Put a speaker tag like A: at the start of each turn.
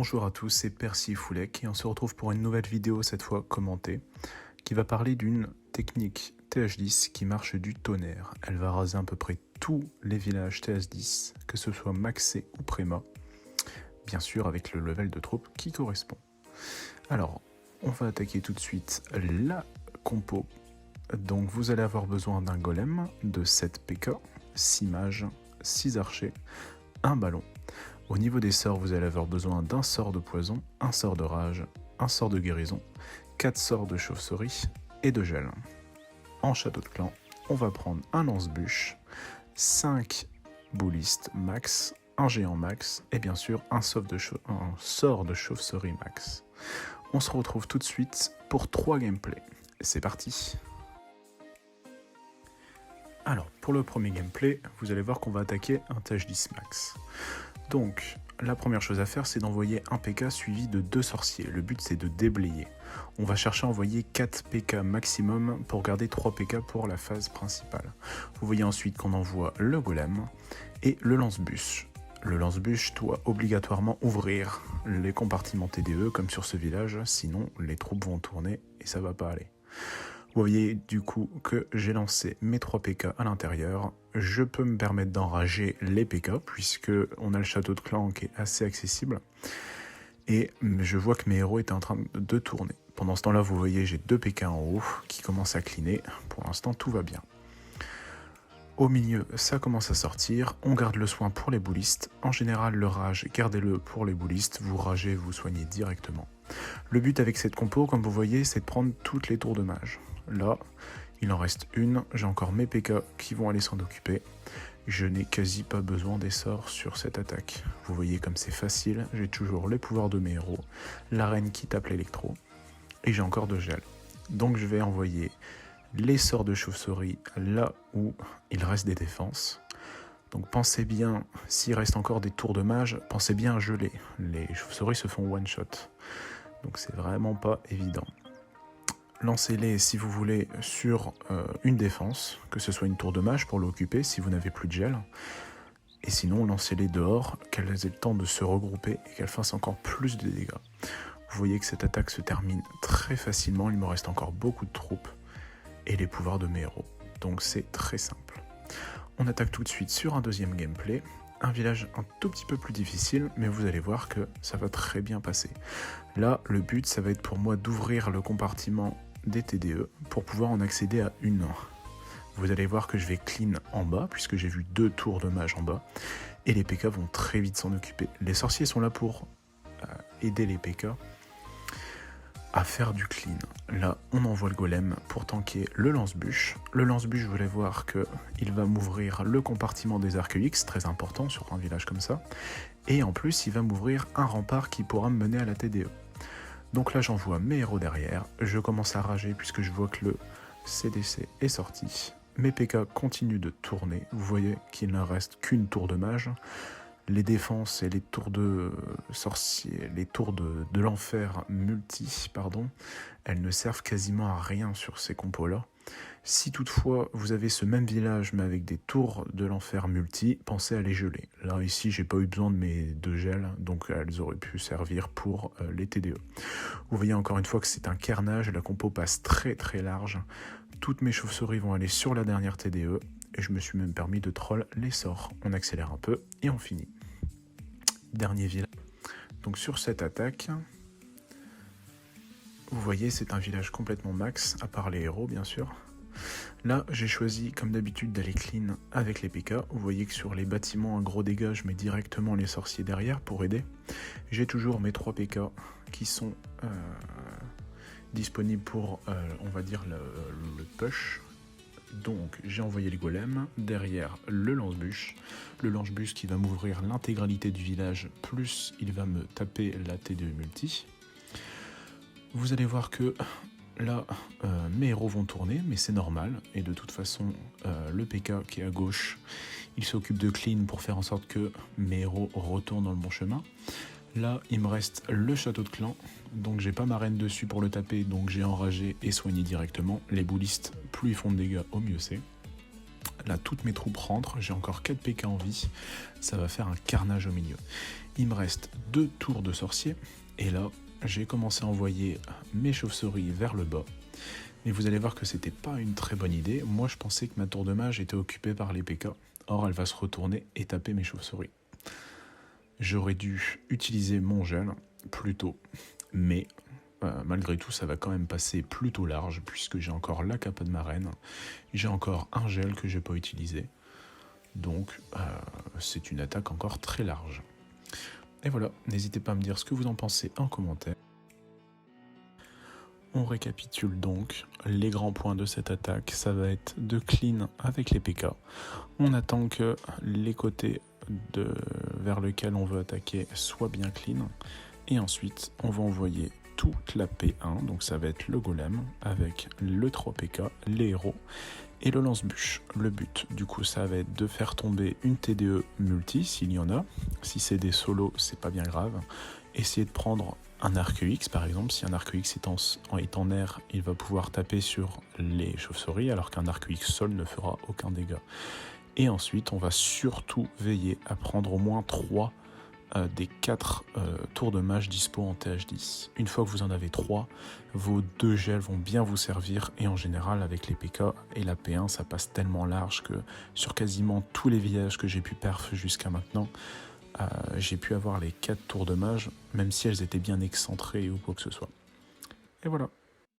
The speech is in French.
A: Bonjour à tous, c'est Percy Foulek et on se retrouve pour une nouvelle vidéo, cette fois commentée, qui va parler d'une technique TH10 qui marche du tonnerre. Elle va raser à peu près tous les villages TH10, que ce soit maxé ou préma, bien sûr avec le level de troupe qui correspond. Alors, on va attaquer tout de suite la compo. Donc vous allez avoir besoin d'un golem, de 7 PK, 6 mages, 6 archers, un ballon. Au niveau des sorts, vous allez avoir besoin d'un sort de poison, un sort de rage, un sort de guérison, 4 sorts de chauve-souris et de gel. En château de clan, on va prendre un lance-bûche, 5 boulistes max, un géant max et bien sûr un sort de chauve-souris max. On se retrouve tout de suite pour 3 gameplays. C'est parti! Alors, pour le premier gameplay, vous allez voir qu'on va attaquer un TH10 max. Donc, la première chose à faire, c'est d'envoyer un PK suivi de 2 sorciers. Le but, c'est de déblayer. On va chercher à envoyer 4 PK maximum pour garder 3 PK pour la phase principale. Vous voyez ensuite qu'on envoie le golem et le lance-bûche. Le lance-bûche doit obligatoirement ouvrir les compartiments TDE comme sur ce village, sinon les troupes vont tourner et ça va pas aller. Vous voyez du coup que j'ai lancé mes 3 PK à l'intérieur. Je peux me permettre d'enrager les PK puisque on a le château de clan qui est assez accessible. Et je vois que mes héros étaient en train de tourner. Pendant ce temps-là, vous voyez, j'ai 2 PK en haut qui commencent à cleaner. Pour l'instant, tout va bien. Au milieu, ça commence à sortir. On garde le soin pour les boulistes. En général, le rage, gardez-le pour les boulistes. Vous ragez, vous soignez directement. Le but avec cette compo, comme vous voyez, c'est de prendre toutes les tours de mage. Là, il en reste une. J'ai encore mes PK qui vont aller s'en occuper. Je n'ai quasi pas besoin des sorts sur cette attaque. Vous voyez comme c'est facile. J'ai toujours les pouvoirs de mes héros. La reine qui tape l'électro. Et j'ai encore de gel. Donc je vais envoyer les sorts de chauve-souris là où il reste des défenses. Donc pensez bien, s'il reste encore des tours de mage, pensez bien à geler. Les chauves-souris se font one shot. Donc c'est vraiment pas évident. Lancez-les si vous voulez sur une défense, que ce soit une tour de mage pour l'occuper si vous n'avez plus de gel. Et sinon, lancez-les dehors, qu'elles aient le temps de se regrouper et qu'elles fassent encore plus de dégâts. Vous voyez que cette attaque se termine très facilement, il me reste encore beaucoup de troupes et les pouvoirs de mes héros. Donc c'est très simple. On attaque tout de suite sur un deuxième gameplay. Un village un tout petit peu plus difficile, mais vous allez voir que ça va très bien passer. Là, le but, ça va être pour moi d'ouvrir le compartiment des TDE pour pouvoir en accéder à une. Vous allez voir que je vais clean en bas, puisque j'ai vu 2 tours de mage en bas, et les PK vont très vite s'en occuper. Les sorciers sont là pour aider les PK à faire du clean. Là, on envoie le golem pour tanker le lance-bûche. Le lance-bûche, vous allez voir qu'il va m'ouvrir le compartiment des arcs X, très important sur un village comme ça. Et en plus, il va m'ouvrir un rempart qui pourra me mener à la TDE. Donc là, j'envoie mes héros derrière. Je commence à rager puisque je vois que le CDC est sorti. Mes PK continuent de tourner. Vous voyez qu'il ne reste qu'une tour de mage. Les défenses et les tours de sorciers, les tours de l'enfer multi, pardon, elles ne servent quasiment à rien sur ces compos-là. Si toutefois vous avez ce même village mais avec des tours de l'enfer multi, pensez à les geler. Là ici j'ai pas eu besoin de mes 2 gels, donc elles auraient pu servir pour les TDE. Vous voyez encore une fois que c'est un carnage, la compo passe très très large. Toutes mes chauves-souris vont aller sur la dernière TDE. Et je me suis même permis de troll les sorts. On accélère un peu et on finit. Dernier village. Donc sur cette attaque, vous voyez c'est un village complètement max, à part les héros bien sûr. Là j'ai choisi comme d'habitude d'aller clean avec les PK. Vous voyez que sur les bâtiments à gros dégâts, je mets directement les sorciers derrière pour aider. J'ai toujours mes 3 PK qui sont disponibles pour, on va dire, le push. Donc j'ai envoyé le golem, derrière le lance-bûche qui va m'ouvrir l'intégralité du village, plus il va me taper la TDE multi. Vous allez voir que là, mes héros vont tourner, mais c'est normal, et de toute façon, le PK qui est à gauche, il s'occupe de clean pour faire en sorte que mes héros retournent dans le bon chemin. Là, il me reste le château de clan, donc j'ai pas ma reine dessus pour le taper, donc j'ai enragé et soigné directement. Les boulistes, plus ils font de dégâts, au mieux c'est. Là, toutes mes troupes rentrent, j'ai encore 4 PK en vie, ça va faire un carnage au milieu. Il me reste 2 tours de sorcier, et là, j'ai commencé à envoyer mes chauves-souris vers le bas. Mais vous allez voir que c'était pas une très bonne idée. Moi, je pensais que ma tour de mage était occupée par les PK. Or, elle va se retourner et taper mes chauves-souris. J'aurais dû utiliser mon gel plus tôt. Mais, malgré tout, ça va quand même passer plutôt large, puisque j'ai encore la capa de ma reine. J'ai encore un gel que j'ai pas utilisé. Donc, c'est une attaque encore très large. Et voilà, n'hésitez pas à me dire ce que vous en pensez en commentaire. On récapitule donc les grands points de cette attaque, ça va être de clean avec les PK. On attend que les côtés vers lesquels on veut attaquer soient bien clean. Et ensuite, on va envoyer toute la P1, donc ça va être le golem, avec le 3 PK, les héros et le lance-bûche. Le but, du coup, ça va être de faire tomber une TDE multi, s'il y en a. Si c'est des solos, c'est pas bien grave. Essayez de prendre un ArcX par exemple, si un ArcX est en air, il va pouvoir taper sur les chauves-souris, alors qu'un ArcX sol ne fera aucun dégât. Et ensuite, on va surtout veiller à prendre au moins 3 des 4 tours de mage dispo en TH10. Une fois que vous en avez 3, vos 2 gels vont bien vous servir, et en général, avec les PK et la P1, ça passe tellement large que sur quasiment tous les villages que j'ai pu perf jusqu'à maintenant, j'ai pu avoir les 4 tours de mage, même si elles étaient bien excentrées ou quoi que ce soit. Et voilà.